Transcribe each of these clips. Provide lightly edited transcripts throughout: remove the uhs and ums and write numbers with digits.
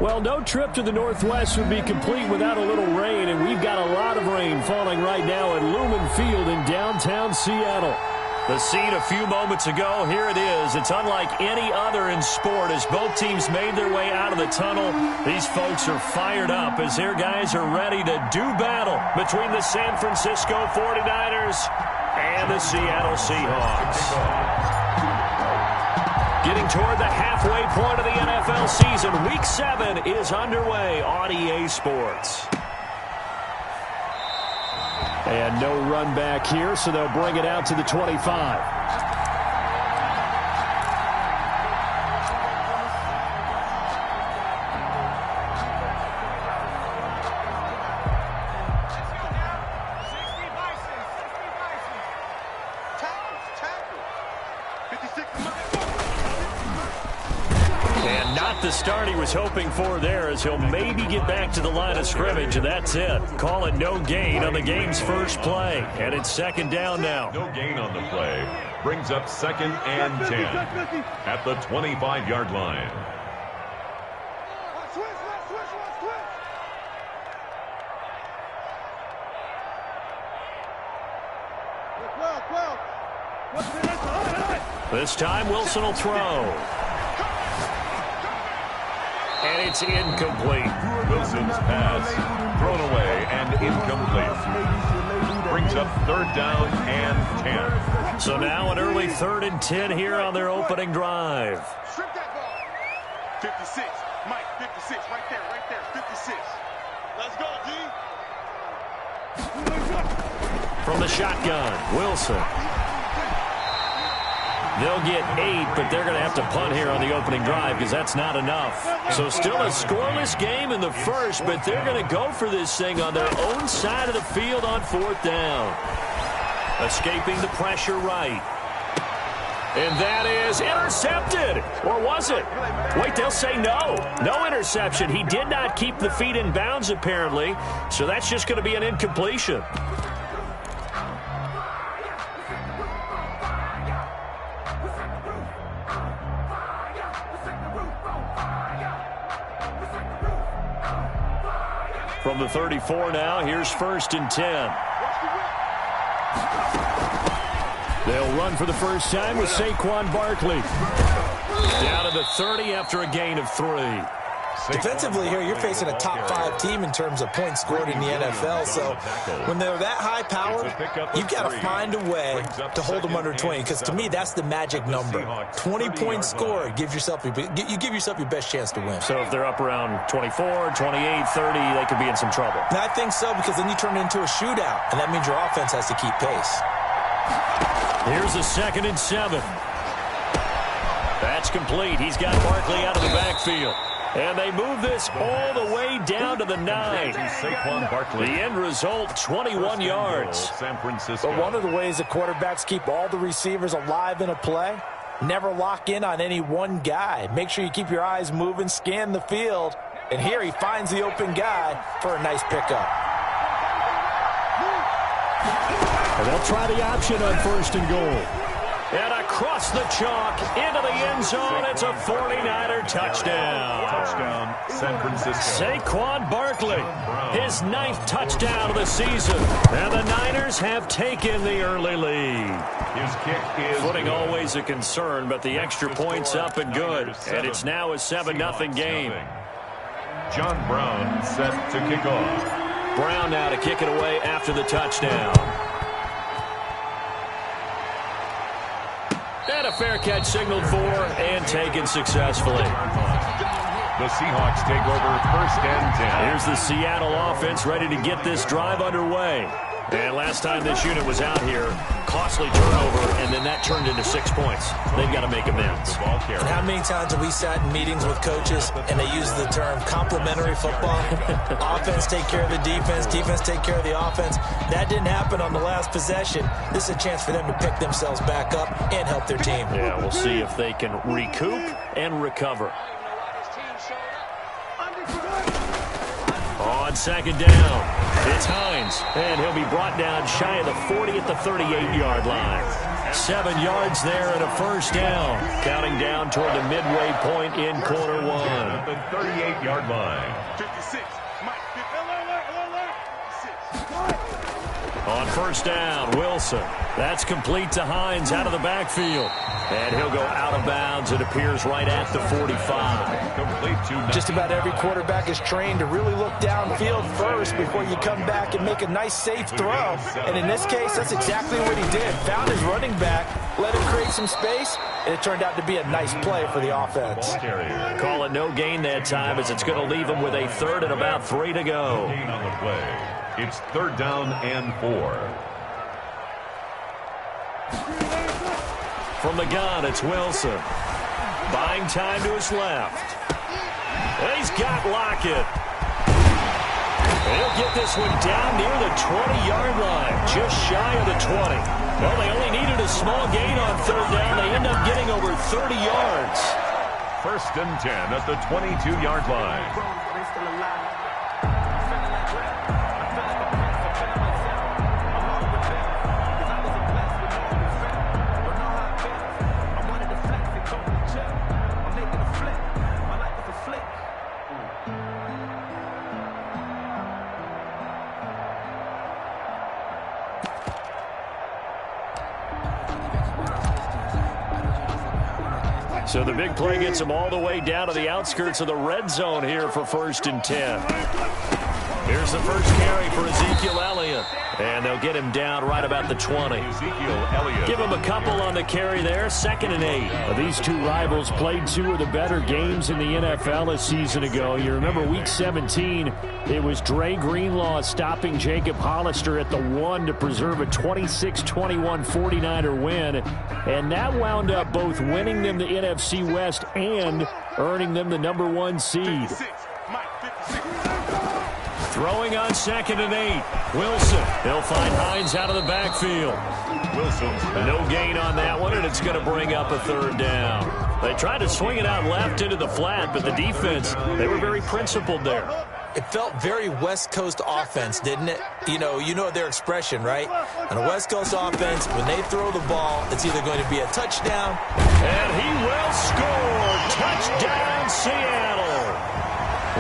Well, no trip to the Northwest would be complete without a little rain, and we've got a lot of rain falling right now at Lumen Field in downtown Seattle. The scene a few moments ago, here it is. It's unlike any other in sport as both teams made their way out of the tunnel. These folks are fired up as their guys are ready to do battle between the San Francisco 49ers and the Seattle Seahawks. Getting toward the halfway point of the NFL season, Week 7 is underway on EA Sports. And no run back here, so they'll bring it out to the 25. The start he was hoping for there as he'll maybe get back to the line of scrimmage, and that's it. Call it no gain on the game's first play, and it's second down now. No gain on the play. Brings up 2nd and 10 at the 25-yard line. This time Wilson will throw. And it's incomplete. Wilson's pass thrown away and incomplete. Brings up 3rd down and 10. So now an early 3rd and 10 here on their opening drive. Strip that ball. 56. Mike, 56. Right there. 56. Let's go, D. From the shotgun, Wilson. They'll get 8, but they're going to have to punt here on the opening drive because that's not enough. So still a scoreless game in the first, but they're going to go for this thing on their own side of the field on 4th down. Escaping the pressure right. And that is intercepted. Or was it? Wait, they'll say no. No interception. He did not keep the feet in bounds, apparently. So that's just going to be an incompletion. From the 34 now, here's 1st and 10. They'll run for the first time with Saquon Barkley. Down to the 30 after a gain of 3. Defensively here, you're facing a top 5 team in terms of points scored in the NFL. So when they're that high powered, you've got to find a way to hold them under 20. Because to me, that's the magic number. 20 points scored gives yourself you give yourself your best chance to win. So if they're up around 24, 28, 30, they could be in some trouble. And I think so, because then you turn it into a shootout, and that means your offense has to keep pace. Here's a 2nd and 7. That's complete. He's got Barkley out of the backfield. And they move this all the way down to the 9. The end result, 21 yards. San Francisco. But one of the ways that quarterbacks keep all the receivers alive in a play, never lock in on any one guy. Make sure you keep your eyes moving, scan the field. And here he finds the open guy for a nice pickup. And they'll try the option on 1st and goal. And across the chalk into the end zone, it's a 49er touchdown. Touchdown, San Francisco. Saquon Barkley, his 9th touchdown of the season. And the Niners have taken the early lead. His kick is footing always a concern, but the extra point's up and good. And it's now a 7-0 game. John Brown set to kick off. Brown now to kick it away after the touchdown. And a fair catch signaled for and taken successfully. The Seahawks take over 1st and 10. Here's the Seattle offense ready to get this drive underway. And last time this unit was out here, costly turnover, and then that turned into 6 points. They've got to make amends. And how many times have we sat in meetings with coaches and they use the term complementary football? Offense take care of the defense, defense take care of the offense. That didn't happen on the last possession. This is a chance for them to pick themselves back up and help their team. Yeah, we'll see if they can recoup and recover. On 2nd down, it's Hines, and he'll be brought down shy of the 40 at the 38-yard line. 7 yards there and a first down. Counting down toward the midway point in quarter one. At the 38-yard line. 56. Mike, 56. On first down, Wilson. That's complete to Hines out of the backfield. And he'll go out of bounds, it appears, right at the 45. Complete to Just about every quarterback is trained to really look downfield first before you come back and make a nice, safe throw. And in this case, that's exactly what he did. Found his running back, let him create some space, and it turned out to be a nice play for the offense. Call it no gain that time, as it's going to leave him with a third and about 3 to go. Gain on the play. It's third down and 4. From the gun, it's Wilson. Buying time to his left. And he's got Lockett. He'll get this one down near the 20-yard line, just shy of the 20. Well, they only needed a small gain on third down. They end up getting over 30 yards. First and 10 at the 22-yard line. So the big play gets him all the way down to the outskirts of the red zone here for first and 10. Here's the first carry for Ezekiel Elliott. And they'll get him down right about the 20. Ezekiel Elliott. Give him a couple on the carry there. Second and 8. Well, these two rivals played 2 of the better games in the NFL a season ago. You remember week 17, it was Dre Greenlaw stopping Jacob Hollister at the 1 to preserve a 26-21 49er win. And that wound up both winning them the NFC West and earning them the number 1 seed. 56. Mike, 56. Throwing on second and 8. Wilson. He'll find Hines out of the backfield. Wilson's No gain on that one, and it's going to bring up a third down. They tried to swing it out left into the flat, but the defense, they were very principled there. It felt very West Coast offense, didn't it? You know their expression, right? On a West Coast offense, when they throw the ball, it's either going to be a touchdown. And he will score. Touchdown, Seattle.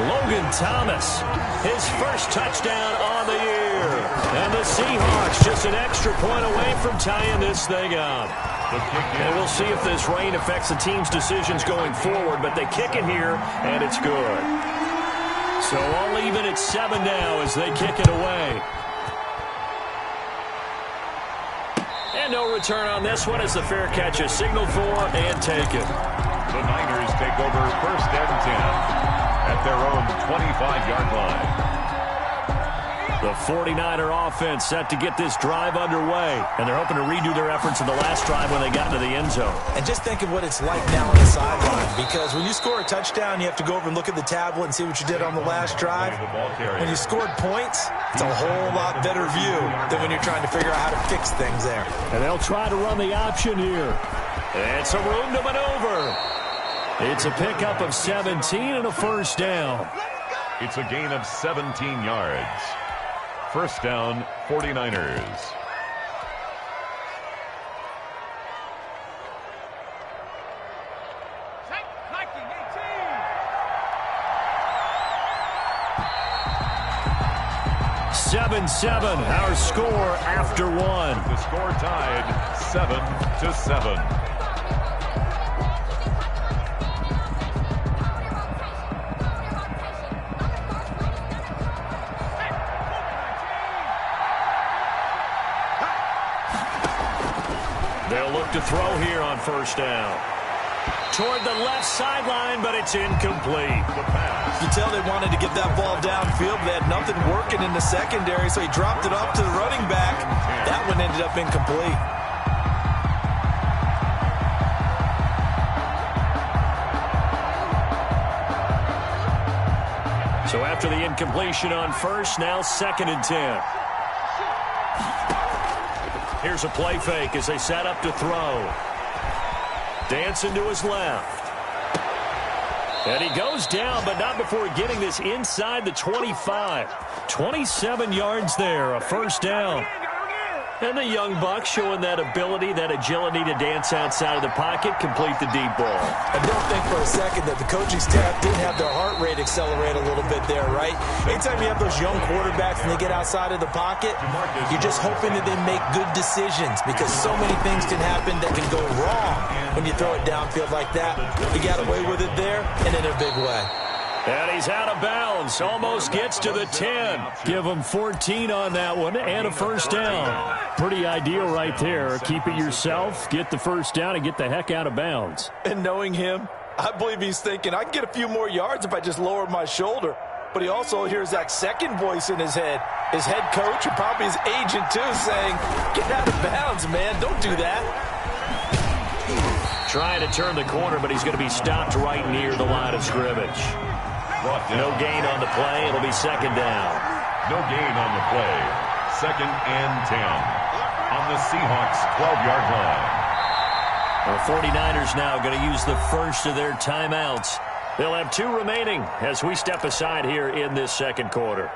Logan Thomas, his first touchdown on the year. And the Seahawks just an extra point away from tying this thing up. And we'll see if this rain affects the team's decisions going forward, but they kick it here, and it's good. So all even at 7 now as they kick it away. And no return on this one as the fair catch is signaled for and taken. The Niners take over first and 10 at their own 25-yard line. The 49er offense set to get this drive underway, and they're hoping to redo their efforts in the last drive when they got into the end zone. And just think of what it's like now on the sideline, because when you score a touchdown, you have to go over and look at the tablet and see what you did on the last drive. When you scored points, it's a whole lot better view than when you're trying to figure out how to fix things there. And they'll try to run the option here. It's a room to maneuver. It's a pickup of 17 and a first down. It's a gain of 17 yards. First down, 49ers. Seven, our score after 1. The score tied 7-7. They'll look to throw here on first down. Toward the left sideline, but it's incomplete. The pass. You can tell they wanted to get that ball downfield. They had nothing working in the secondary, so he dropped it off to the running back. That one ended up incomplete. So after the incompletion on first, now second and 10. Here's a play fake as they set up to throw. Dancing to his left. And he goes down, but not before getting this inside the 25. 27 yards there, a first down. And the young buck showing that ability, that agility to dance outside of the pocket, complete the deep ball. I don't think for a second that the coaching staff didn't have their heart rate accelerate a little bit there, right? Anytime you have those young quarterbacks and they get outside of the pocket, you're just hoping that they make good decisions because so many things can happen that can go wrong when you throw it downfield like that. He got away with it there and in a big way. And he's out of bounds. Almost gets to the 10. Give him 14 on that one and a first down. Pretty ideal right there. Keep it yourself, get the first down, and get the heck out of bounds. And knowing him, I believe he's thinking, I can get a few more yards if I just lower my shoulder. But he also hears that second voice in his head, his head coach and probably his agent too, saying, get out of bounds, man. Don't do that. Trying to turn the corner, but he's going to be stopped right near the line of scrimmage. No gain on the play. It'll be second down. No gain on the play. 2nd and 10 on the Seahawks 12-yard line. The 49ers now going to use the first of their timeouts. They'll have 2 remaining as we step aside here in this second quarter.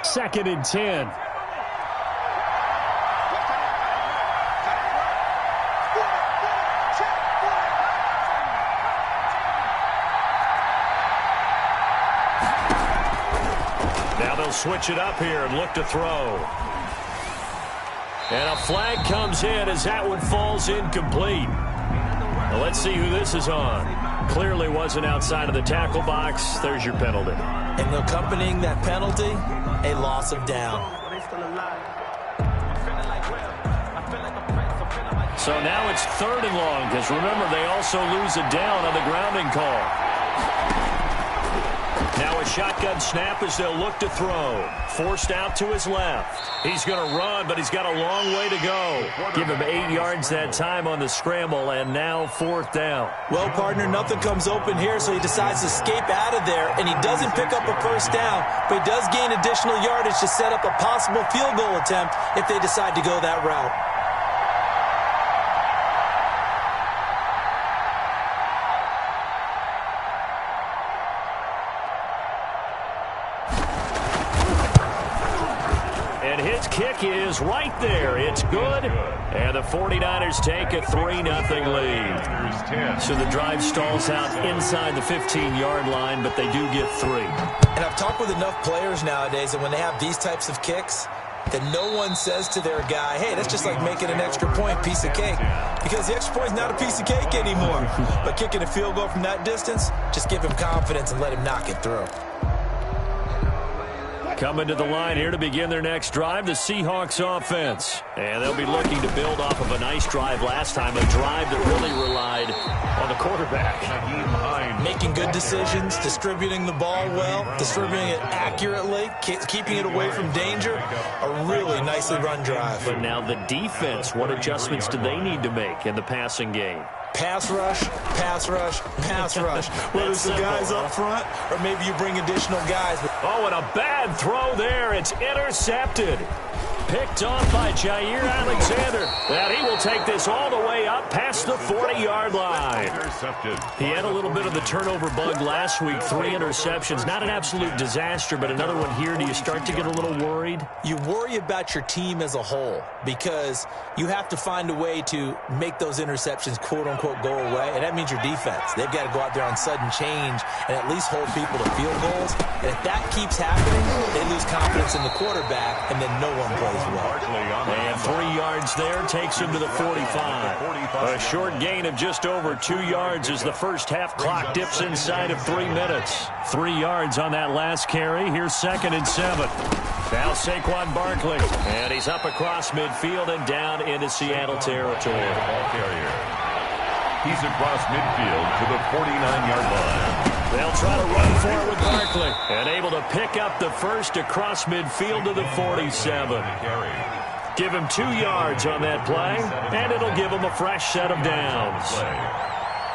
Second and 10. Now they'll switch it up here and look to throw. And a flag comes in as that one falls incomplete. Well, let's see who this is on. Clearly wasn't outside of the tackle box. There's your penalty. And accompanying that penalty, a loss of down. So now it's 3rd and long because remember they also lose a down on the grounding call. Now a shotgun snap as they'll look to throw. Forced out to his left. He's going to run, but he's got a long way to go. Give him 8 yards that time on the scramble, and now 4th down. Well, partner, nothing comes open here, so he decides to escape out of there, and he doesn't pick up a first down, but he does gain additional yardage to set up a possible field goal attempt if they decide to go that route. Kick is right there. It's good. And the 49ers take a 3-0 lead. So the drive stalls out inside the 15-yard line, but they do get 3. And I've talked with enough players nowadays that when they have these types of kicks, that no one says to their guy, hey, that's just like making an extra point, piece of cake. Because the extra point is not a piece of cake anymore. But kicking a field goal from that distance, just give him confidence and let him knock it through. Coming to the line here to begin their next drive, the Seahawks offense. And they'll be looking to build off of a nice drive last time, a drive that really relied on the quarterback. Making good decisions, distributing the ball well, distributing it accurately, keeping it away from danger. A really nicely run drive. But now the defense, what adjustments do they need to make in the passing game? Pass rush, pass rush, pass rush. Whether it's the guys up front or maybe you bring additional guys. Oh, and a bad throw there. It's intercepted. Picked off by Jair Alexander. And he will take this all the way up past the 40-yard line. Intercepted. He had a little bit of the turnover bug last week. 3 interceptions. Not an absolute disaster, but another one here. Do you start to get a little worried? You worry about your team as a whole because you have to find a way to make those interceptions, quote-unquote, go away. And that means your defense. They've got to go out there on sudden change and at least hold people to field goals. And if that keeps happening, they lose confidence in the quarterback, and then no one plays well. And 3 yards there takes him to the 45. A short gain of just over 2 yards as the first half clock dips inside of 3 minutes. 3 yards on that last carry. Here's 2nd and 7. Now Saquon Barkley. And he's up across midfield and down into Seattle territory. He's across midfield to the 49-yard line. They'll try to run for it with Barkley. And able to pick up the first across midfield to the 47. Give him 2 yards on that play, and it'll give him a fresh set of downs.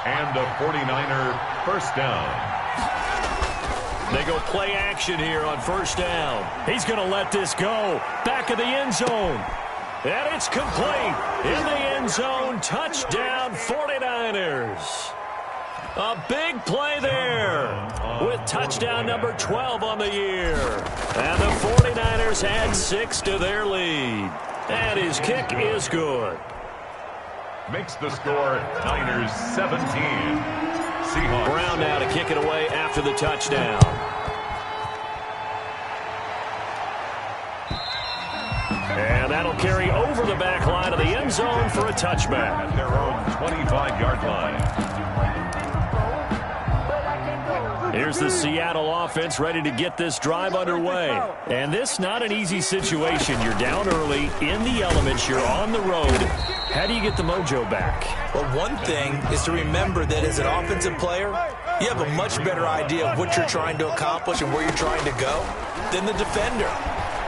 And a 49er first down. They go play action here on first down. He's going to let this go. Back of the end zone. And it's complete. In the end zone, touchdown 49ers. A big play there with touchdown number 12 on the year. And the 49ers add 6 to their lead. And his kick is good. Makes the score Niners 17. Seahawks. Brown now to kick it away after the touchdown. And that'll carry over the back line of the end zone for a touchback. At their own 25-yard line. Here's the Seattle offense ready to get this drive underway. And this not an easy situation. You're down early, in the elements, you're on the road. How do you get the mojo back? Well, one thing is to remember that as an offensive player, you have a much better idea of what you're trying to accomplish and where you're trying to go than the defender.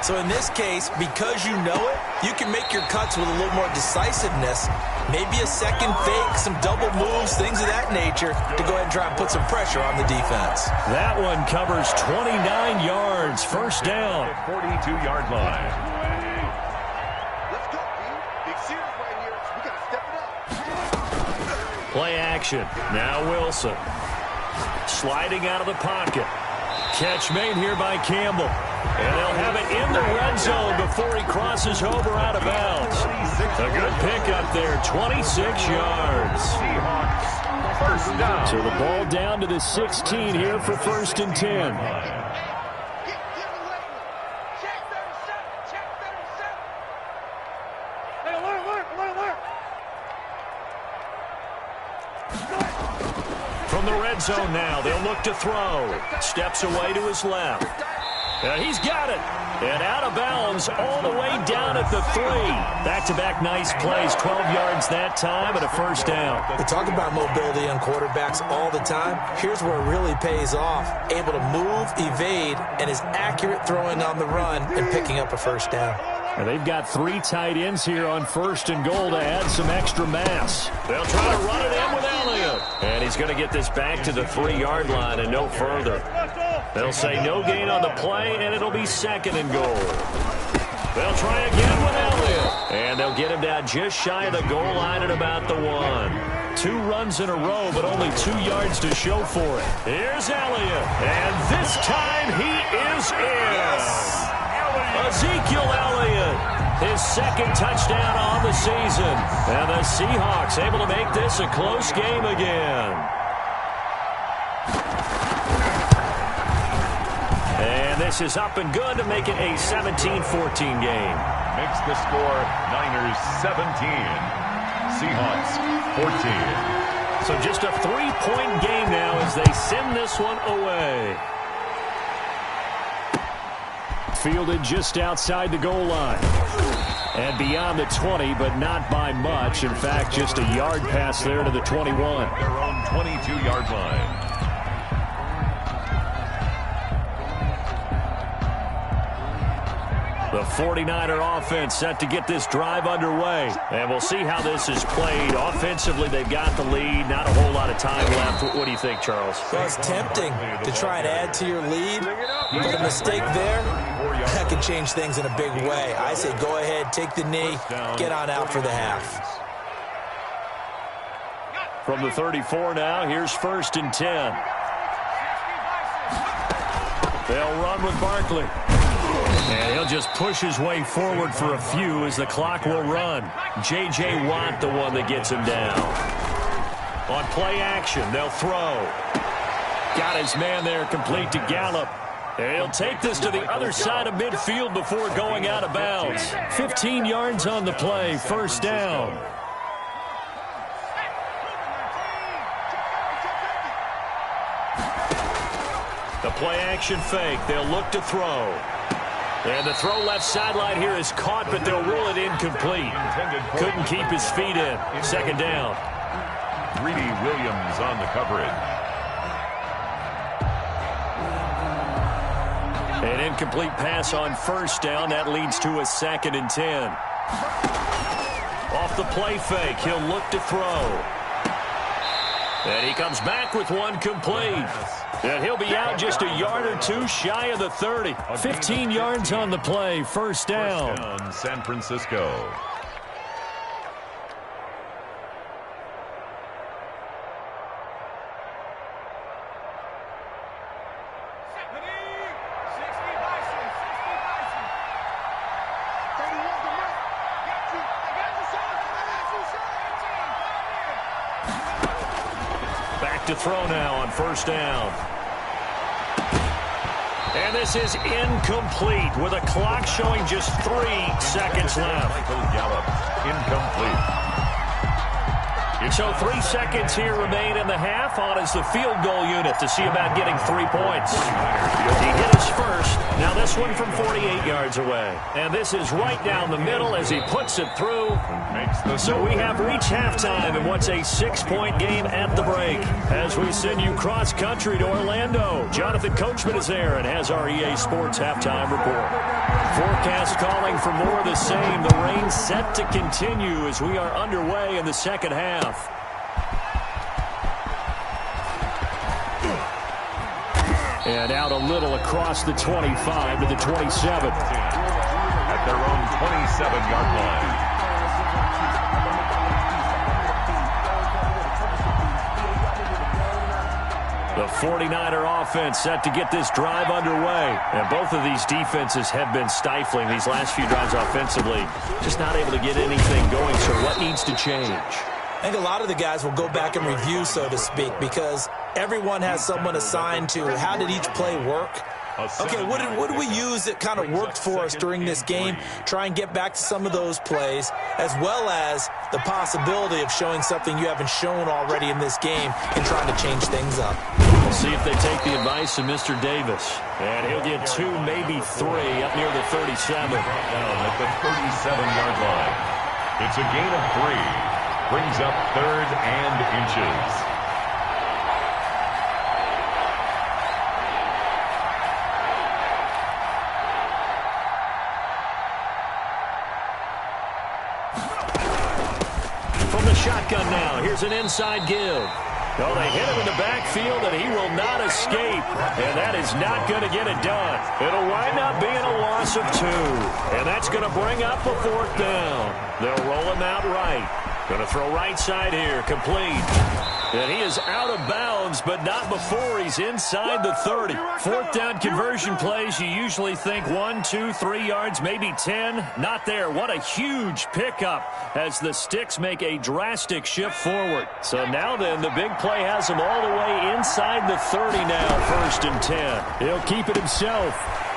So in this case, because you know it, you can make your cuts with a little more decisiveness, maybe a second fake, some double moves, things of that nature, to go ahead and try and put some pressure on the defense. That one covers 29 yards, first down. 42-yard line. Let's go, team. Big series right here. We got to step it up. Play action. Now Wilson. Sliding out of the pocket. Catch made here by Campbell. And they'll have it in the red zone before he crosses over out of bounds. A good pickup there, 26 yards. Seahawks, first down. So the ball down to the 16 here for first and 10. From the red zone now, they'll look to throw. Steps away to his left. He's got it. And out of bounds all the way down at the 3. Back-to-back nice plays, 12 yards that time and a first down. We talk about mobility on quarterbacks all the time. Here's where it really pays off. Able to move, evade, and is accurate throwing on the run and picking up a first down. And they've got 3 tight ends here on first and goal to add some extra mass. They'll try to run it in with Elliott. And he's going to get this back to the 3-yard line and no further. They'll say no gain on the play, and it'll be second and goal. They'll try again with Elliott. And they'll get him down just shy of the goal line at about the 1. 2 runs in a row, but only 2 yards to show for it. Here's Elliott. And this time he is in. Yes. Ezekiel Elliott, his second touchdown on the season. And the Seahawks able to make this a close game again. And this is up and good to make it a 17-14 game. Makes the score Niners 17. Seahawks 14. So just a 3-point game now as they send this one away. Fielded just outside the goal line. And beyond the 20, but not by much. In fact, just a yard pass there to the 21. Their own 22-yard line. The 49er offense set to get this drive underway. And we'll see how this is played. Offensively, they've got the lead. Not a whole lot of time left. What do you think, Charles? Well, it's tempting to try and add to your lead, but a mistake there, that can change things in a big way. I say go ahead, take the knee, get on out for the half. From the 34 now, here's first and 10. They'll run with Barkley. And he'll just push his way forward for a few as the clock will run. J.J. Watt, the one that gets him down. On play action, they'll throw. Got his man there, complete to Gallup. And he'll take this to the other side of midfield before going out of bounds. 15 yards on the play, first down. The play action fake, they'll look to throw. And the throw left sideline here is caught, but they'll rule it incomplete. Couldn't keep his feet in. Second down. Greedy Williams on the coverage. An incomplete pass on first down. That leads to a second and 10. Off the play fake, he'll look to throw. And he comes back with one complete. And he'll be out just a yard or two shy of the 30. 15 yards on the play, first down. First down, San Francisco. back to throw now on first down. And this is incomplete with a clock showing just 3 seconds left. Michael Gallup, incomplete. So 3 seconds here remain in the half. On is the field goal unit to see about getting 3 points. He hit his first. Now this one from 48 yards away. And this is right down the middle as he puts it through. So we have reached halftime in what's a 6-point game at the break. As we send you cross-country to Orlando, Jonathan Coachman is there and has our EA Sports halftime report. Forecast calling for more of the same. The rain set to continue as we are underway in the second half. And out a little across the 25 to the 27. At their own 27-yard line. The 49er offense set to get this drive underway. And both of these defenses have been stifling these last few drives offensively. Just not able to get anything going, so what needs to change? I think a lot of the guys will go back and review, so to speak, because everyone has someone assigned to how did each play work. Okay, what did we use that kind of worked for us during this game? Try and get back to some of those plays, as well as the possibility of showing something you haven't shown already in this game and trying to change things up. We'll see if they take the advice of Mr. Davis. And he'll get 2, maybe 3 up near the 37. Down at the 37-yard line. It's a gain of 3. Brings up 3rd and inches. From the shotgun now, here's an inside give. Oh, they hit him in the backfield, and he will not escape. And that is not going to get it done. It'll wind up being a loss of 2. And that's going to bring up a 4th down. They'll roll him out right. Going to throw right side here, complete. And he is out of bounds, but not before he's inside the 30. 4th down conversion plays, you usually think 1, 2, 3 yards, maybe 10. Not there. What a huge pickup as the Sticks make a drastic shift forward. So now then, the big play has him all the way inside the 30 now, 1st and 10. He'll keep it himself.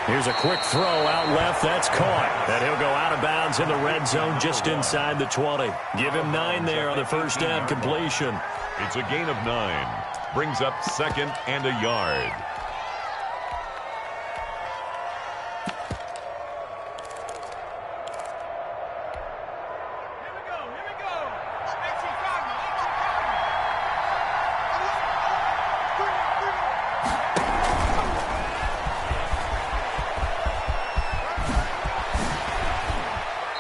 Here's a quick throw out left. That's caught. And he'll go out of bounds in the red zone just inside the 20. Give him 9 there on the 1st down completion. It's a gain of 9. Brings up 2nd and a yard.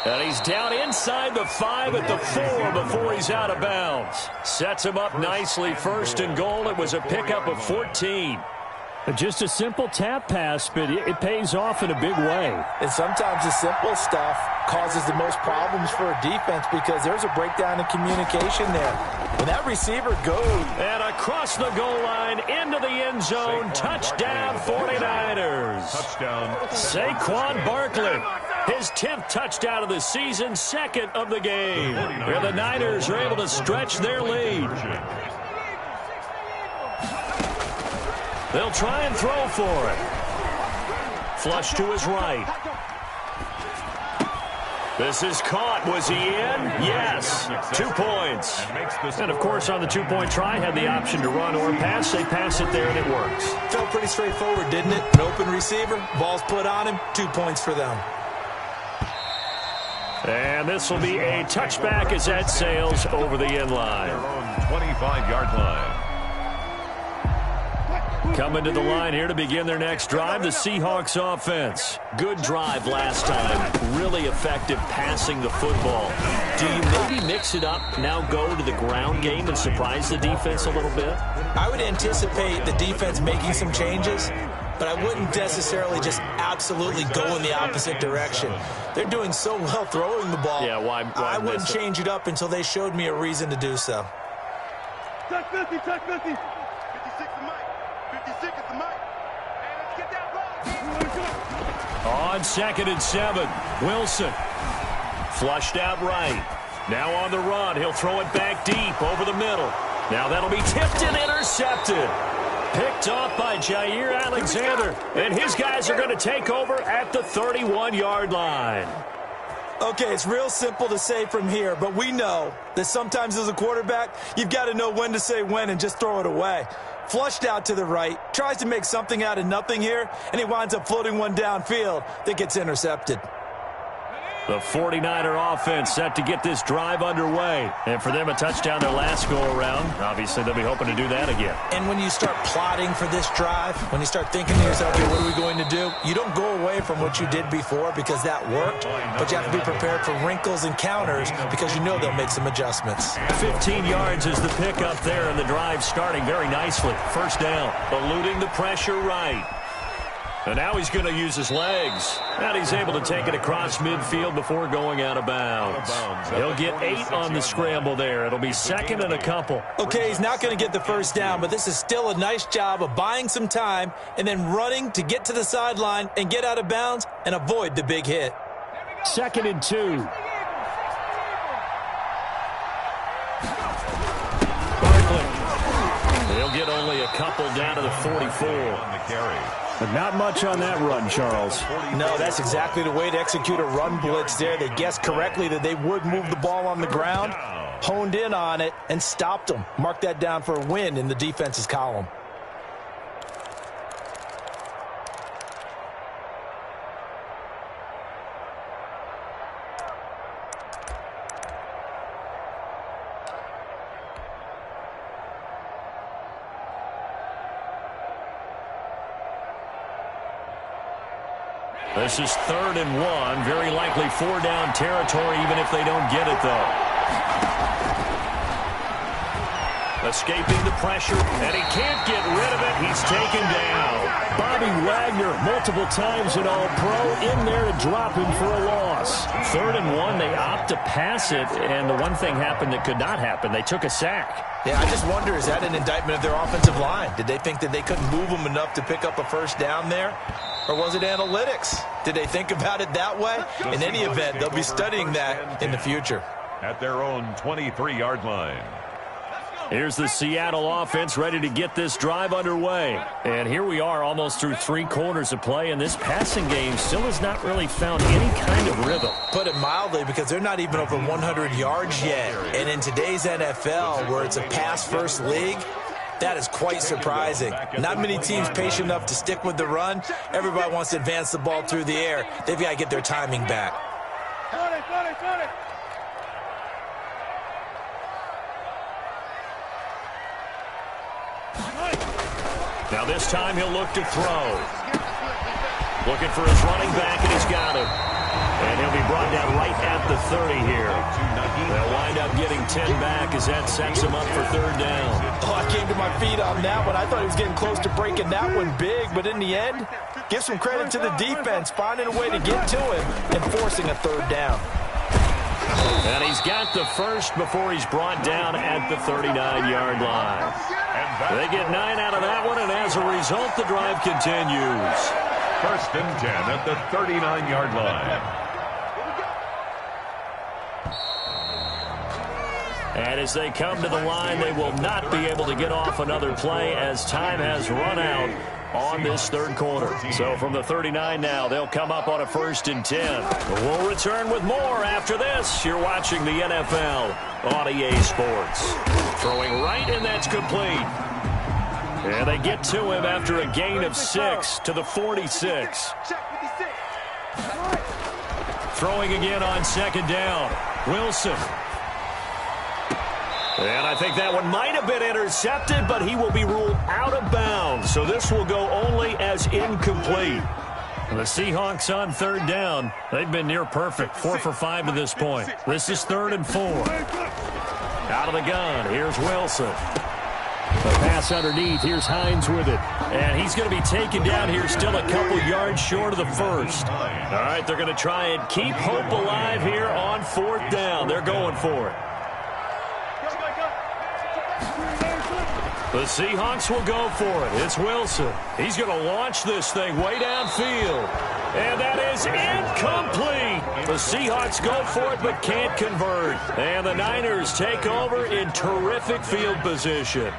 And he's down inside the 5 at the 4 before he's out of bounds. Sets him up nicely, 1st and goal. It was a pickup of 14. Just a simple tap pass, but it pays off in a big way. And sometimes the simple stuff causes the most problems for a defense because there's a breakdown in communication there. When that receiver goes. And across the goal line, into the end zone, touchdown 49ers. Touchdown. Saquon Barkley. His 10th touchdown of the season, 2nd of the game. Where the Niners are able to stretch their lead. They'll try and throw for it. Flush to his right. This is caught. Was he in? Yes. 2 points. And, of course, on the 2-point try, had the option to run or pass. They pass it there, and it works. Felt pretty straightforward, didn't it? An open receiver, ball's put on him, 2 points for them. And this will be a touchback as that sails over the end line. 25-yard line. Coming to the line here to begin their next drive, the Seahawks offense. Good drive last time. Really effective passing the football. Do you maybe mix it up, now go to the ground game and surprise the defense a little bit? I would anticipate the defense making some changes, but I wouldn't necessarily just absolutely go in the opposite direction. They're doing so well throwing the ball. Yeah, why I wouldn't change it up until they showed me a reason to do so. Touch 50, touch 50. 56 the mic. 56 is the mic. And let's get that ball. On 2nd and 7, Wilson. Flushed out right. Now on the run. He'll throw it back deep over the middle. Now that'll be tipped and intercepted. Picked off by Jair Alexander. And his guys are going to take over at the 31-yard line. Okay, it's real simple to say from here, but we know that sometimes as a quarterback, you've got to know when to say when and just throw it away. Flushed out to the right, tries to make something out of nothing here, and he winds up floating one downfield that gets intercepted. The 49er offense set to get this drive underway. And for them, a touchdown their last go-around. Obviously, they'll be hoping to do that again. And when you start plotting for this drive, when you start thinking to yourself, okay, what are we going to do? You don't go away from what you did before because that worked, but you have to be prepared for wrinkles and counters because you know they'll make some adjustments. 15 yards is the pickup there, and the drive starting very nicely. First down, eluding the pressure right. And now he's going to use his legs. And he's able to take it across midfield before going out of bounds. He'll get 8 on the scramble there. It'll be second and a couple. Okay, he's not going to get the first down, but this is still a nice job of buying some time and then running to get to the sideline and get out of bounds and avoid the big hit. Second and 2. Barkley. He'll get only a couple down to the 44. On the carry. But not much on that run, Charles. No, that's exactly the way to execute a run blitz there. They guessed correctly that they would move the ball on the ground, honed in on it, and stopped them. Mark that down for a win in the defense's column. This is 3rd and 1. Very likely 4-down territory, even if they don't get it, though. Escaping the pressure, and he can't get rid of it. He's taken down. Bobby Wagner, multiple times an All-Pro, in there to drop him for a loss. 3rd and 1, they opt to pass it, and the one thing happened that could not happen. They took a sack. Yeah, I just wonder, is that an indictment of their offensive line? Did they think that they couldn't move them enough to pick up a first down there? Or was it analytics? Did they think about it that way? In any event, they'll be studying that in the future. At their own 23-yard line. Here's the Seattle offense ready to get this drive underway. And here we are almost through 3 quarters of play, and this passing game still has not really found any kind of rhythm. Put it mildly, because they're not even over 100 yards yet. And in today's NFL, where it's a pass-first league, that is quite surprising. Not many teams patient enough to stick with the run. Everybody wants to advance the ball through the air. They've got to get their timing back. Now this time he'll look to throw. Looking for his running back, and he's got him. And he'll be brought down right at the 30 here. They'll wind up getting 10 back as that sets him up for 3rd down. Oh, I came to my feet on that one. I thought he was getting close to breaking that one big, but in the end, give some credit to the defense, finding a way to get to him and forcing a 3rd down. And he's got the first before he's brought down at the 39-yard line. They get 9 out of that one, and as a result, the drive continues. 1st and 10 at the 39-yard line. And as they come to the line, they will not be able to get off another play as time has run out on this 3rd quarter. So from the 39 now, they'll come up on a 1st and 10. We'll return with more after this. You're watching the NFL on EA Sports. Throwing right, and that's complete. And they get to him after a gain of 6 to the 46. Throwing again on 2nd down. Wilson. And I think that one might have been intercepted, but he will be ruled out of bounds. So this will go only as incomplete. The Seahawks on 3rd down. They've been near perfect. 4 for 5 to this point. This is 3rd and 4. Out of the gun. Here's Wilson. The pass underneath. Here's Hines with it. And he's going to be taken down here, still a couple yards short of the first. All right, they're going to try and keep hope alive here on 4th down. They're going for it. The Seahawks will go for it. It's Wilson. He's going to launch this thing way downfield. And that is incomplete. The Seahawks go for it but can't convert. And the Niners take over in terrific field position.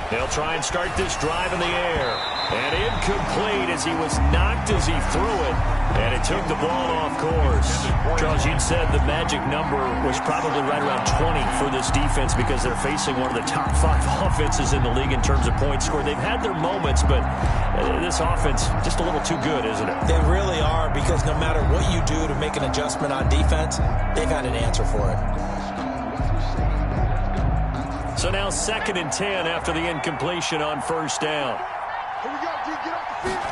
They'll try and start this drive in the air. And incomplete as he was knocked as he threw it. And it took the ball off course. Charles, you'd said the magic number was probably right around 20 for this defense because they're facing one of the top 5 offenses in the league in terms of points scored. They've had their moments, but this offense just a little too good, isn't it? They really are, because no matter what you do to make an adjustment on defense, they've had an answer for it. So now 2nd and 10 after the incompletion on first down. Here we go, G. Get off the field.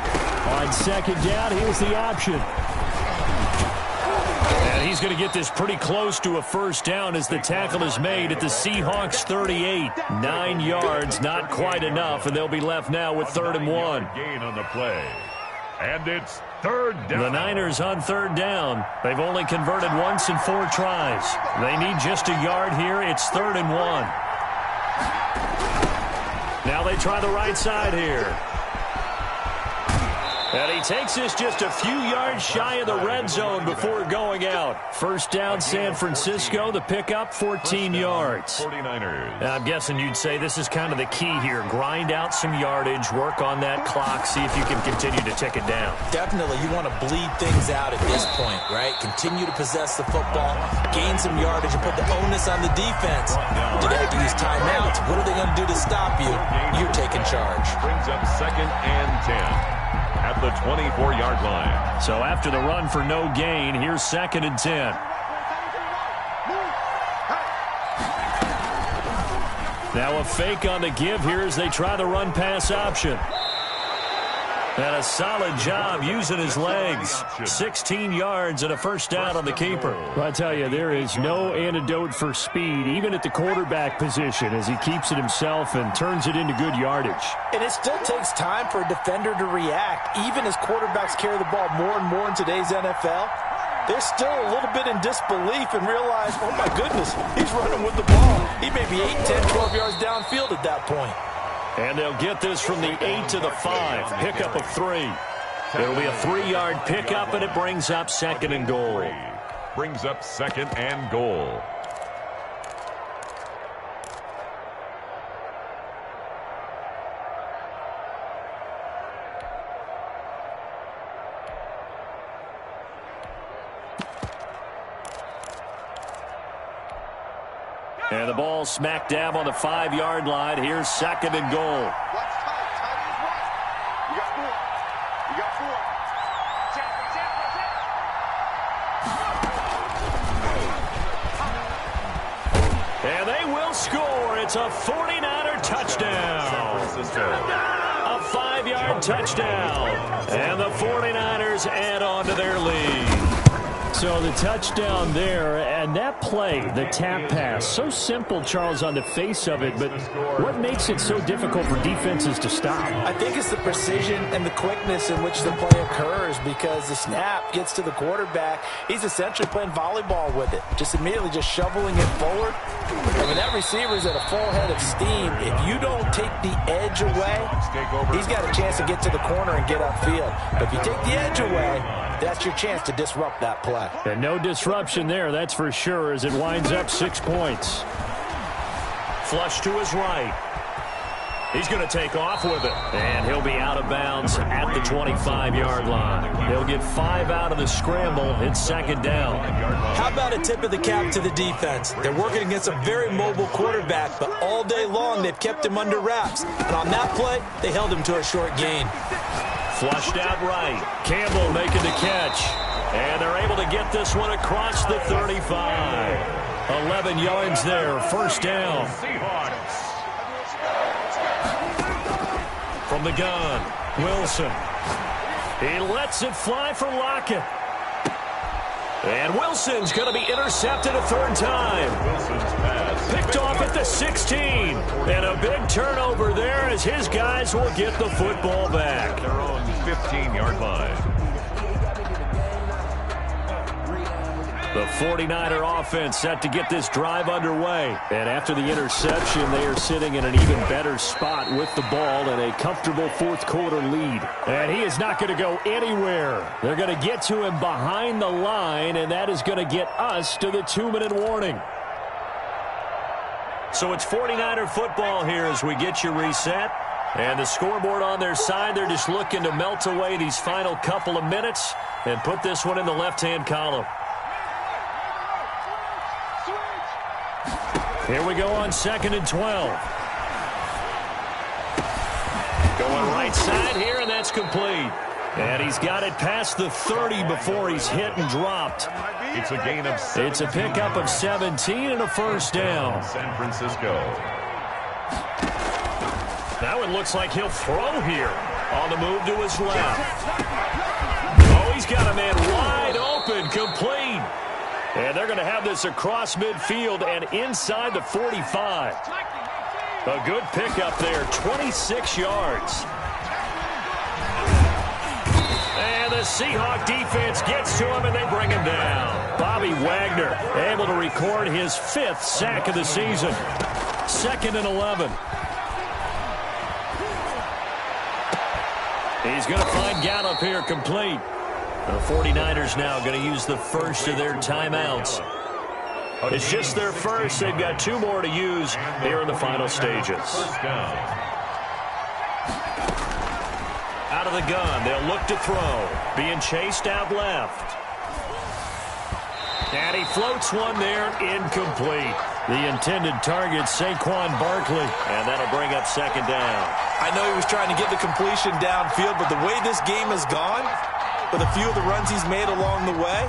On 2nd down, here's the option. And he's going to get this pretty close to a first down as the tackle is made at the Seahawks 38. 9 yards, not quite enough, and they'll be left now with 3rd and 1. Gain on the play. And it's 3rd down. The Niners on 3rd down. They've only converted once in 4 tries. They need just a yard here. It's 3rd and 1. Now they try the right side here. And he takes this just a few yards shy of the red zone before going out. First down, San Francisco. The pickup, 14 yards. 49ers. I'm guessing you'd say this is kind of the key here. Grind out some yardage, work on that clock, see if you can continue to tick it down. Definitely, you want to bleed things out at this point, right? Continue to possess the football, gain some yardage, and put the onus on the defense. Do they have to use timeouts? What are they going to do to stop you? You're taking charge. Brings up 2nd and 10. At the 24-yard line. So after the run for no gain, here's 2nd and 10. Now a fake on the give here as they try the run-pass option. And a solid job using his legs. 16 yards and a first down on the keeper. Well, I tell you, there is no antidote for speed, even at the quarterback position, as he keeps it himself and turns it into good yardage. And it still takes time for a defender to react. Even as quarterbacks carry the ball more and more in today's NFL, they're still a little bit in disbelief and realize, oh my goodness, he's running with the ball. He may be 8, 10, 12 yards downfield at that point. And they'll get this from the 8 to the 5. Pickup of 3. It'll be a 3-yard pickup, and it brings up 2nd and goal. Brings up 2nd and goal. And the ball smack dab on the 5-yard line. Here's 2nd and goal. Watch tight. Tight is right. You got 4. You got 4. And they will score. It's a 49er touchdown. A 5-yard touchdown. And the 49ers add on to their lead. So the touchdown there, and that play, the tap pass, so simple, Charles, on the face of it, but what makes it so difficult for defenses to stop? I think it's the precision and the quickness in which the play occurs, because the snap gets to the quarterback. He's essentially playing volleyball with it, just immediately just shoveling it forward. And when that receiver's at a full head of steam, if you don't take the edge away, he's got a chance to get to the corner and get upfield. But if you take the edge away, that's your chance to disrupt that play. And no disruption there, that's for sure, as it winds up 6 points. Flush to his right. He's going to take off with it. And he'll be out of bounds at the 25-yard line. He'll get 5 out of the scramble. It's 2nd down. How about a tip of the cap to the defense? They're working against a very mobile quarterback, but all day long they've kept him under wraps. And on that play, they held him to a short gain. Flushed out right. Campbell making the catch. And they're able to get this one across the 35. 11 yards there. First down. From the gun, Wilson. He lets it fly for Lockett. And Wilson's going to be intercepted a third time. Picked off at the 16. And a big turnover there as his guys will get the football back. Their own 15-yard line. The 49er offense set to get this drive underway. And after the interception, they are sitting in an even better spot with the ball and a comfortable fourth quarter lead. And he is not going to go anywhere. They're going to get to him behind the line, and that is going to get us to the 2-minute warning. So it's 49er football here as we get you reset. And the scoreboard on their side, they're just looking to melt away these final couple of minutes and put this one in the left-hand column. Here we go on 2nd and 12. Going right side here, and that's complete. And he's got it past the 30 before he's hit and dropped. It's a gain of 17. It's a pickup of 17 and a first down. San Francisco. That one looks like he'll throw here on the move to his left. Oh, he's got a man wide open, complete. And they're going to have this across midfield and inside the 45. A good pickup there, 26 yards. And the Seahawk defense gets to him, and they bring him down. Bobby Wagner able to record his 5th sack of the season. 2nd and 11. He's going to find Gallup here complete. The 49ers now going to use the first of their timeouts. It's just their first. They've got 2 more to use here in the final stages. Out of the gun, they'll look to throw. Being chased out left. And he floats one there, incomplete. The intended target, Saquon Barkley. And that'll bring up 2nd down. I know he was trying to get the completion downfield, but the way this game has gone, with a few of the runs he's made along the way,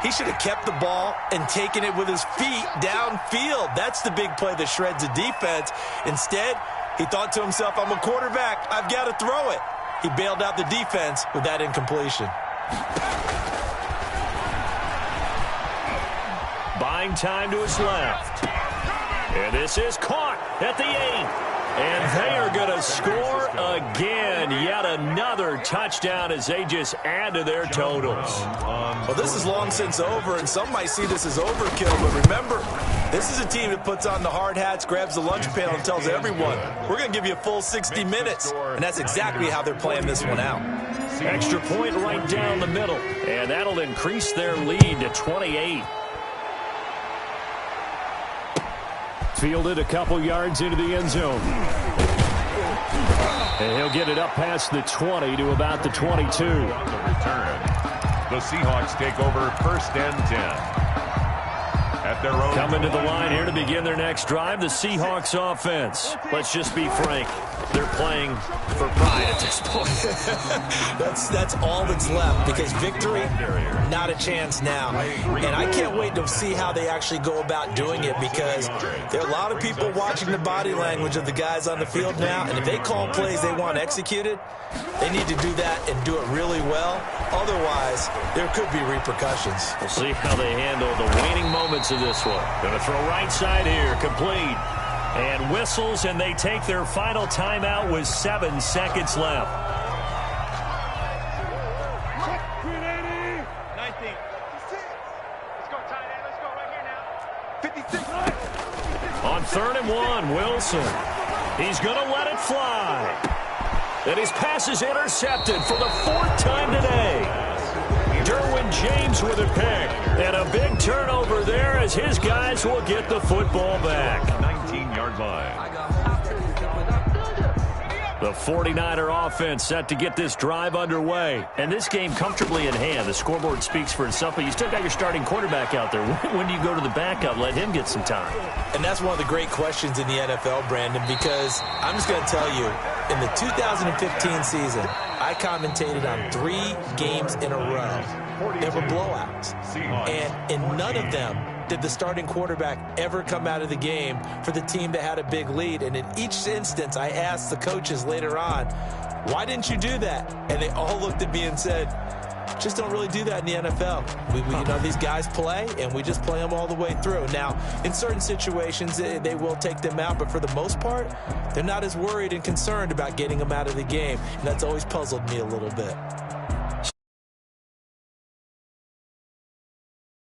he should have kept the ball and taken it with his feet downfield. That's the big play that shreds the defense. Instead, he thought to himself, I'm a quarterback. I've got to throw it. He bailed out the defense with that incompletion. Buying time to his left. And this is caught at the 8. And they are going to score again. Yet another touchdown as they just add to their totals. Well, this is long since over, and some might see this as overkill. But remember, this is a team that puts on the hard hats, grabs the lunch pail, and tells everyone, we're going to give you a full 60 minutes. And that's exactly how they're playing this one out. Extra point right down the middle. And that'll increase their lead to 28. Fielded a couple yards into the end zone. And he'll get it up past the 20 to about the 22. On the return, the Seahawks take over 1st and 10. At their own coming to the line here to begin their next drive, the Seahawks offense. Let's just be frank. They're playing for pride at this point. That's all that's left, because victory, not a chance now. And I can't wait to see how they actually go about doing it, because there are a lot of people watching the body language of the guys on the field now, and if they call plays they want executed, they need to do that and do it really well. Otherwise, there could be repercussions. We'll see how they handle the waning moments of this one. Going to throw right side here, complete. And whistles, and they take their final timeout with 7 seconds left. 19. Let's go, tight end. Let's go right here now. 56. On 3rd and 1, Wilson. He's going to let it fly. And his pass is intercepted for the 4th time today. Derwin James with a pick. And a big turnover there as his guys will get the football back. 19-yard line. The 49er offense set to get this drive underway. And this game comfortably in hand. The scoreboard speaks for itself, but you still got your starting quarterback out there. When do you go to the backup? Let him get some time. And that's one of the great questions in the NFL, Brandon, because I'm just going to tell you, in the 2015 season, I commentated on 3 games in a row. There were blowouts. And in none of them did the starting quarterback ever come out of the game for the team that had a big lead. And in each instance, I asked the coaches later on, why didn't you do that? And they all looked at me and said, just don't really do that in the NFL. You know, these guys play, and we just play them all the way through. Now, in certain situations, they will take them out, but for the most part, they're not as worried and concerned about getting them out of the game, and that's always puzzled me a little bit.